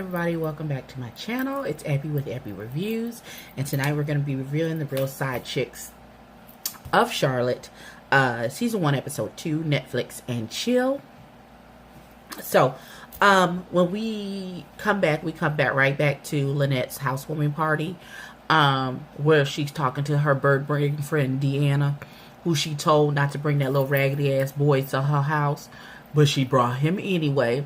everybody, welcome back to my channel. It's Ebbie with Ebbie Reviews, and tonight we're going to be reviewing the Real Sidechicks of Charlotte, season 1 episode 2, Netflix and chill. So when we come back right back to Lynette's housewarming party, where she's talking to her bird brain friend Deanna, who she told not to bring that little raggedy ass boy to her house, but she brought him anyway.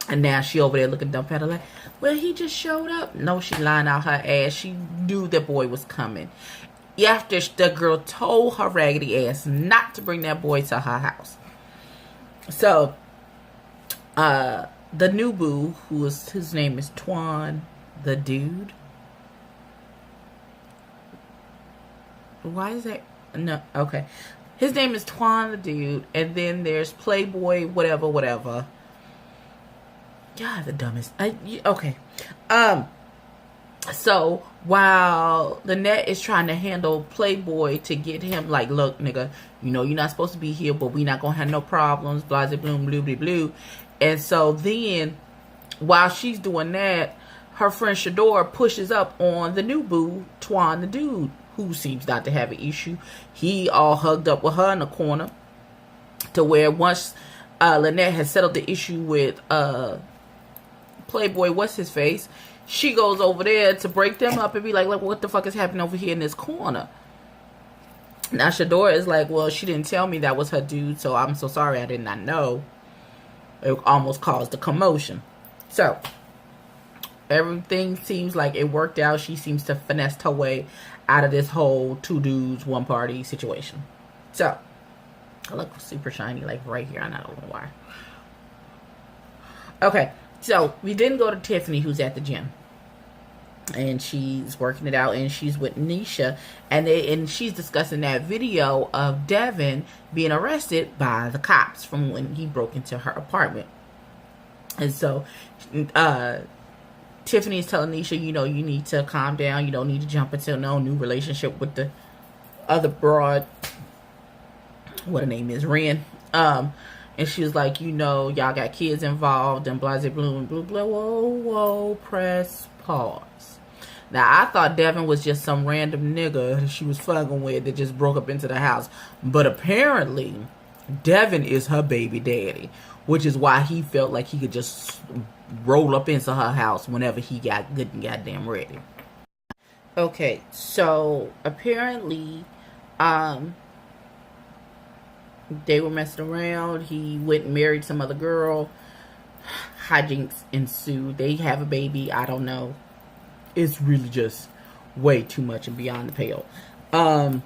And now she over there looking dumbfounded like, well, he just showed up. No, she lying out her ass. She knew the boy was coming. After the girl told her raggedy ass not to bring that boy to her house. So, the new boo, his name is Twan, the dude. Why is that? No, okay. His name is Twan, the dude. And then there's Playboy, whatever. God, the dumbest. Okay. So while Lynette is trying to handle Playboy to get him like, look, nigga, you know you're not supposed to be here, but we not gonna have no problems, blah, blah, bloom, blue, blue, blue. And so then, while she's doing that, her friend Shador pushes up on the new boo, Twan, the dude, who seems not to have an issue. He all hugged up with her in the corner, to where once Lynette has settled the issue with Playboy, what's his face, she goes over there to break them up and be like, what the fuck is happening over here in this corner? Now Shador is like, well, she didn't tell me that was her dude, so I'm so sorry, I did not know. It almost caused a commotion. So everything seems like it worked out. She seems to finesse her way out of this whole 2 dudes, 1 party situation. So I look super shiny like right here. I don't know why. Okay. So, we then go to Tiffany, who's at the gym. And she's working it out, and she's with Nisha. And she's discussing that video of Devin being arrested by the cops from when he broke into her apartment. And so, Tiffany is telling Nisha, you know, you need to calm down. You don't need to jump into no new relationship with the other broad. What her name is, Ren. And she was like, you know, y'all got kids involved and blah, blah, blah, blah, blah. Whoa, press pause. Now, I thought Devin was just some random nigga she was fucking with that just broke up into the house. But apparently, Devin is her baby daddy, which is why he felt like he could just roll up into her house whenever he got good and goddamn ready. Okay, so apparently, they were messing around. He went and married some other girl. Hijinks ensued. They have a baby. I don't know. It's really just way too much and beyond the pale. But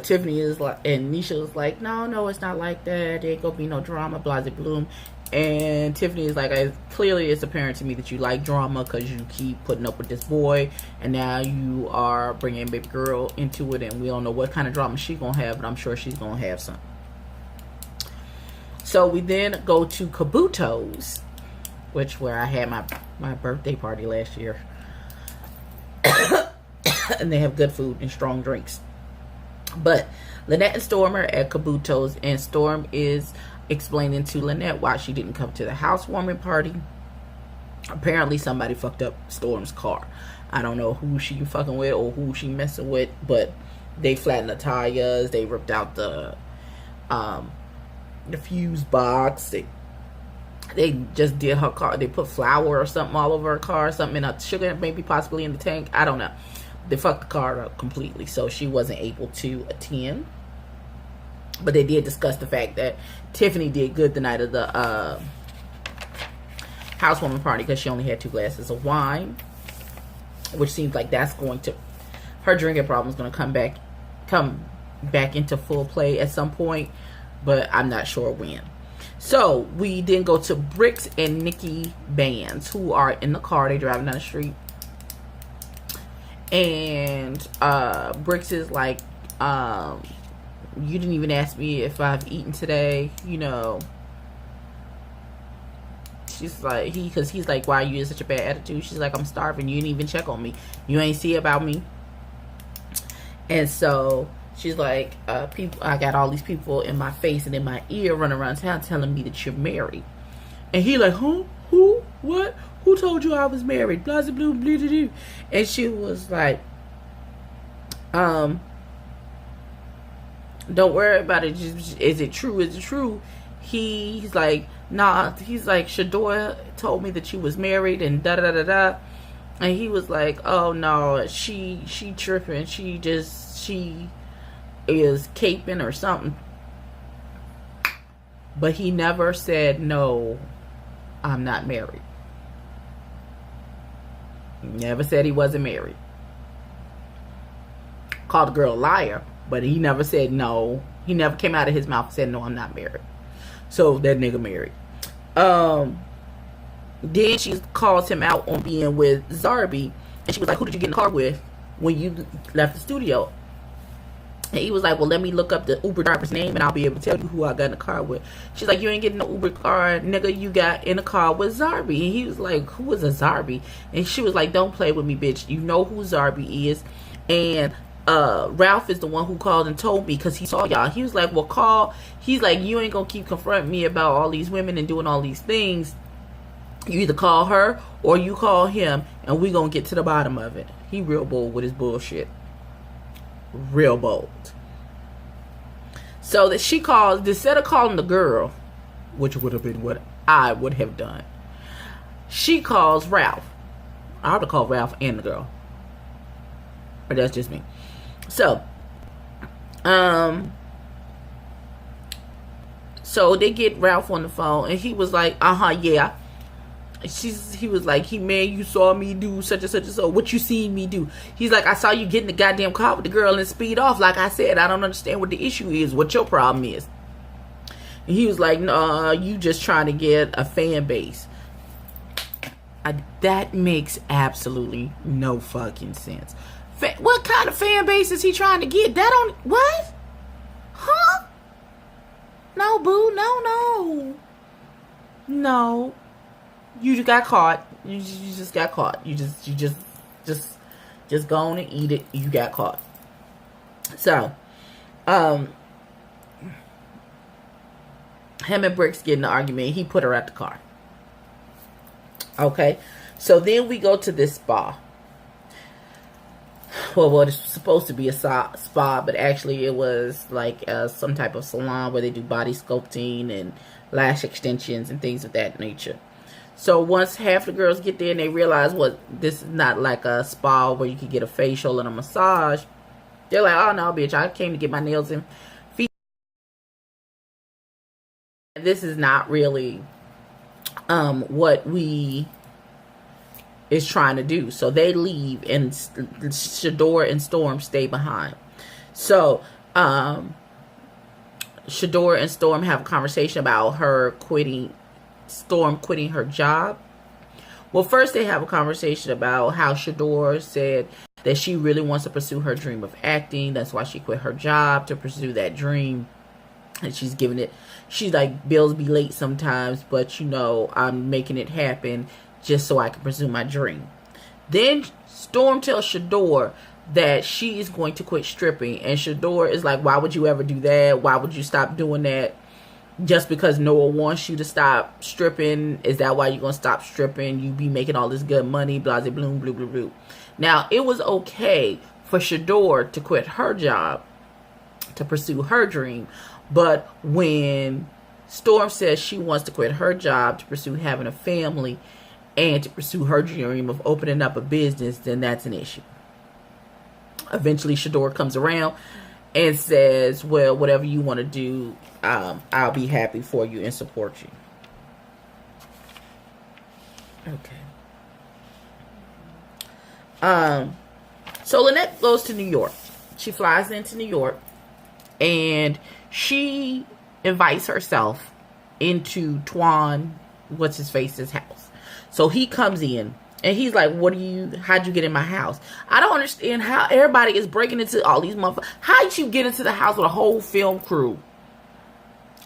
Tiffany is like, and Nisha is like, no, it's not like that. There ain't gonna be no drama, blah, blah, bloom. And Tiffany is like, clearly it's apparent to me that you like drama because you keep putting up with this boy. And now you are bringing baby girl into it. And we don't know what kind of drama she's going to have. But I'm sure she's going to have some. So we then go to Kabuto's. Where I had my birthday party last year. And they have good food and strong drinks. But Lynette and Storm are at Kabuto's. And Storm is explaining to Lynette why she didn't come to the housewarming party. Apparently somebody fucked up Storm's car. I don't know who she fucking with or who she messing with, but they flattened the tires, they ripped out the fuse box, they just did her car, they put flour or something all over her car, something in her sugar, maybe possibly in the tank, I don't know. They fucked the car up completely, so she wasn't able to attend. But they did discuss the fact that Tiffany did good the night of the housewarming party because she only had 2 glasses of wine, which seems like that's going to, her drinking problem is going to come back into full play at some point, but I'm not sure when. So we then go to Bricks and Nikki Bands, who are in the car. They driving down the street, and Bricks is like, you didn't even ask me if I've eaten today, you know. She's like, he's like, why are you in such a bad attitude? She's like, I'm starving. You didn't even check on me. You ain't see about me. And so she's like, I got all these people in my face and in my ear running around town telling me that you're married. And he like, huh? Who? What? Who told you I was married? Blah, blah, blah, blah, blah. And she was like, don't worry about it. Is it true? Is it true? He's like, nah. He's like, Shador told me that you was married and da da da da. And he was like, oh no, she tripping. She is caping or something. But he never said, no, I'm not married. Never said he wasn't married. Called the girl a liar, but he never said no. He never came out of his mouth and said, no, I'm not married. So that nigga married. Then she calls him out on being with Zarby. And she was like, who did you get in the car with when you left the studio? And he was like, well, let me look up the Uber driver's name and I'll be able to tell you who I got in the car with. She's like, you ain't getting no Uber car, nigga. You got in the car with Zarby. And he was like, who is a Zarby? And she was like, don't play with me, bitch. You know who Zarby is. And Ralph is the one who called and told me because he saw y'all. He was like, well, call. He's like, you ain't gonna keep confronting me about all these women and doing all these things. You either call her or you call him and we gonna get to the bottom of it. He real bold with his bullshit. Real bold. So that she calls, instead of calling the girl, which would have been what I would have done, she calls Ralph. I would have called Ralph and the girl. But that's just me. So so they get Ralph on the phone and he was like, yeah. He was like, man, you saw me do such and such and so. What you seen me do? He's like, I saw you get in the goddamn car with the girl and speed off. Like I said, I don't understand what the issue is. What your problem is? And he was like, no, you just trying to get a fan base. That makes absolutely no fucking sense. What kind of fan base is he trying to get? That on what? Huh? No, boo. No. You just got caught. You just got caught. You just go on and eat it. You got caught. So, him and Bricks get in an argument. He put her at the car. Okay. So then we go to this spa. Well, it's supposed to be a spa, but actually it was like some type of salon where they do body sculpting and lash extensions and things of that nature. So once half the girls get there and they realize, this is not like a spa where you can get a facial and a massage. They're like, oh no, bitch, I came to get my nails and feet. This is not really what we is trying to do. So they leave and Shador and Storm stay behind. So Shador and Storm have a conversation about Storm quitting her job. Well, first they have a conversation about how Shador said that she really wants to pursue her dream of acting. That's why she quit her job, to pursue that dream. And she's giving it, she's like, bills be late sometimes, but I'm making it happen just so I can pursue my dream. Then Storm tells Shador that she is going to quit stripping. And Shador is like, why would you ever do that? Why would you stop doing that? Just because Noah wants you to stop stripping, is that why you're going to stop stripping? You be making all this good money, blah, blah, blah, blah, blah, blah. Now, it was okay for Shador to quit her job to pursue her dream. But when Storm says she wants to quit her job to pursue having a family and to pursue her dream of opening up a business, then that's an issue. Eventually, Shador comes around and says, well, whatever you want to do, I'll be happy for you and support you. Okay. So Lynette goes to New York. She flies into New York and she invites herself into Twan, what's his face's house. So he comes in and he's like, how'd you get in my house? I don't understand how everybody is breaking into all these motherfuckers. How'd you get into the house with a whole film crew?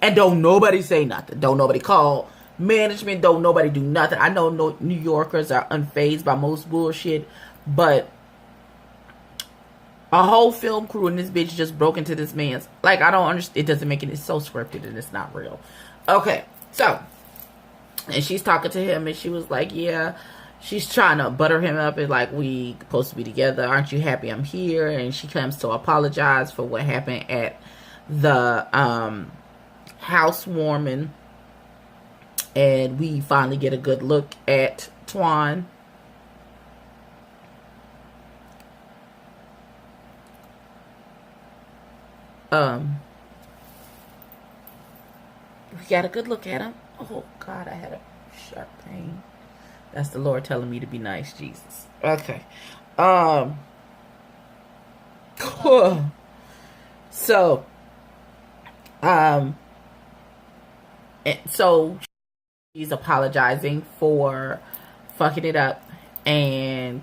And don't nobody say nothing. Don't nobody call management. Don't nobody do nothing. I know New Yorkers are unfazed by most bullshit, but a whole film crew and this bitch just broke into this man's. Like, I don't understand. It doesn't make it. It's so scripted and it's not real. Okay, so And she's talking to him, and she was like, yeah, she's trying to butter him up and like, we supposed to be together. Aren't you happy I'm here? And she comes to apologize for what happened at the housewarming. And we finally get a good look at Twan. We got a good look at him. Oh God, I had a sharp pain. That's the Lord telling me to be nice, Jesus. Okay. So she's apologizing for fucking it up, and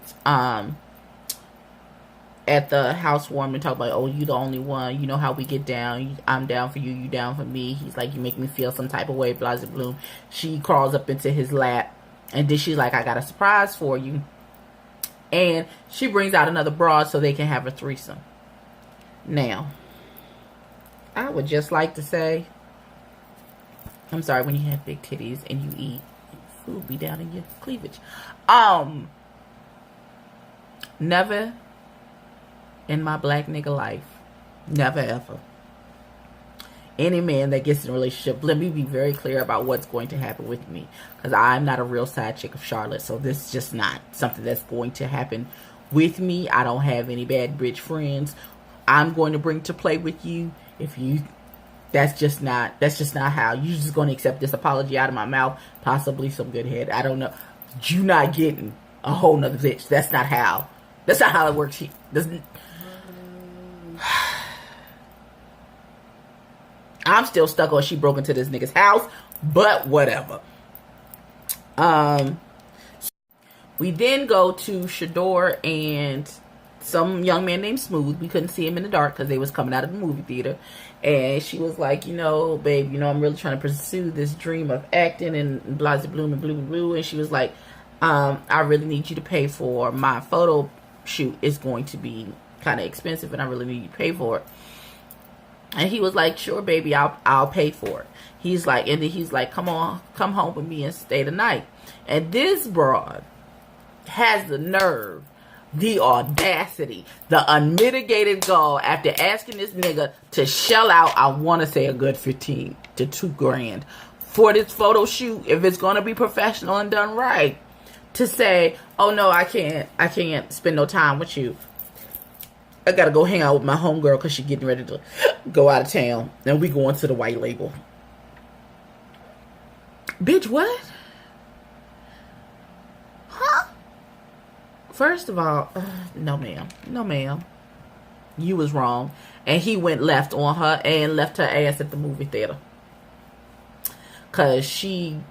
at the housewarming, talk about, oh, you the only one, you know how we get down, I'm down for you, you down for me. He's like, you make me feel some type of way, blah blah bloom. She crawls up into his lap, and then she's like, I got a surprise for you, and she brings out another broad so they can have a threesome. Now, I would just like to say, I'm sorry, when you have big titties and you eat, food be down in your cleavage. Never in my black nigga life, never ever, any man that gets in a relationship, let me be very clear about what's going to happen with me, because I'm not a real side chick of Charlotte, so this is just not something that's going to happen with me. I don't have any bad bitch friends I'm going to bring to play with you. If you, that's just not how. You're just going to accept this apology out of my mouth, possibly some good head, I don't know. You not getting a whole nother bitch. That's not how it works. I'm still stuck on she broke into this nigga's house, but whatever. We then go to Shador and some young man named Smooth. We couldn't see him in the dark because they was coming out of the movie theater. And she was like, you know, babe, you know, I'm really trying to pursue this dream of acting and blah, blah, bloom and blue, blue. And she was like, I really need you to pay for my photo shoot. It's going to be kind of expensive and I really need you to pay for it. And he was like, sure, baby, I'll pay for it. He's like, and then he's like, come on, come home with me and stay the night. And this broad has the nerve, the audacity, the unmitigated gall after asking this nigga to shell out, I want to say a good 15 to 2 grand for this photo shoot, if it's going to be professional and done right, to say, oh no, I can't spend no time with you. I gotta go hang out with my homegirl because she's getting ready to go out of town. And we going to the white label. Bitch, what? Huh? First of all, no ma'am. No ma'am. You was wrong. And he went left on her and left her ass at the movie theater. Cause he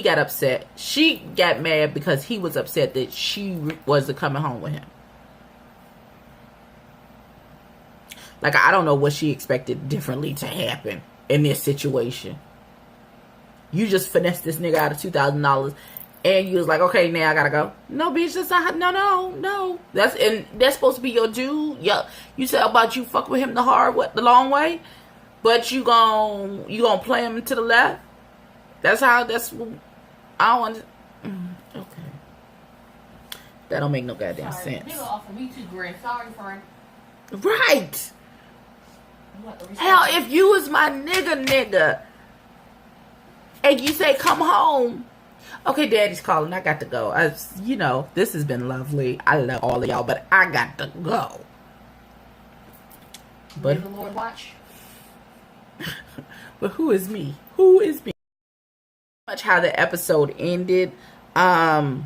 got upset. She got mad because he was upset that she wasn't coming home with him. Like, I don't know what she expected differently to happen in this situation. You just finessed this nigga out of $2,000 and you was like, okay, now I gotta go. No, bitch, that's not, no. That's supposed to be your dude. Yeah, you said about you fuck with him the long way, but you gon' play him to the left. I don't want. Okay, that don't make no goddamn sense. Nigga offered me $2,000. Sorry, friend. Right. Hell, if you was my nigga, and you say come home, okay, daddy's calling, I got to go. This has been lovely. I love all of y'all, but I got to go. But the Lord watch. But who is me? Who is me? Much how the episode ended. Oh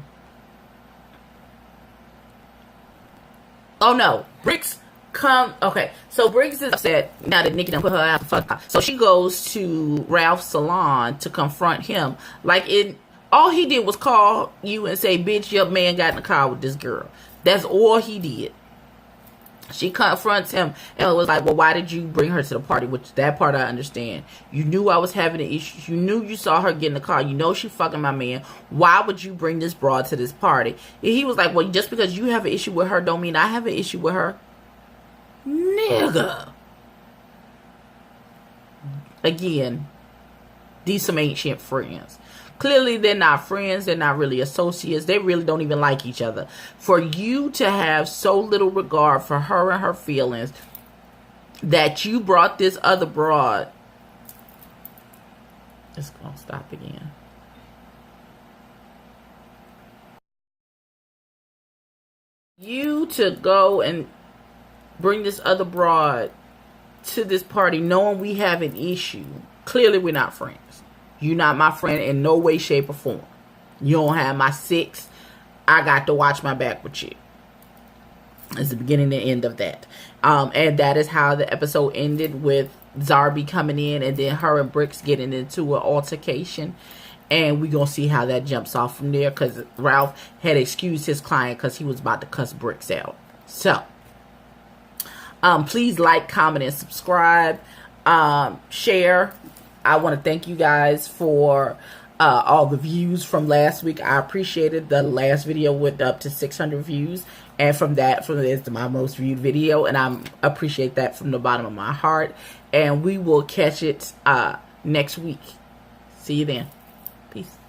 no, Briggs. Okay, so Briggs is upset now that Nikki done put her out the fuck. So she goes to Ralph's salon to confront him. All he did was call you and say, bitch, your man got in the car with this girl. That's all he did. She confronts him and was like, well, why did you bring her to the party? Which, that part I understand. You knew I was having an issue. You knew you saw her get in the car. You know she fucking my man. Why would you bring this broad to this party? And he was like, well, just because you have an issue with her don't mean I have an issue with her. Nigga. Again, these some ancient friends. Clearly, they're not friends. They're not really associates. They really don't even like each other. For you to have so little regard for her and her feelings that you brought this other broad. It's going to stop again. You to go and bring this other broad to this party knowing we have an issue. Clearly, we're not friends. You're not my friend in no way, shape, or form. You don't have my 6. I got to watch my back with you. It's the beginning and end of that. And that is how the episode ended, with Zarby coming in and then her and Bricks getting into an altercation. And we're going to see how that jumps off from there, because Ralph had excused his client because he was about to cuss Bricks out. So, please like, comment, and subscribe. Share. I want to thank you guys for all the views from last week. I appreciated the last video went up to 600 views. And from this to my most viewed video. And I appreciate that from the bottom of my heart. And we will catch it next week. See you then. Peace.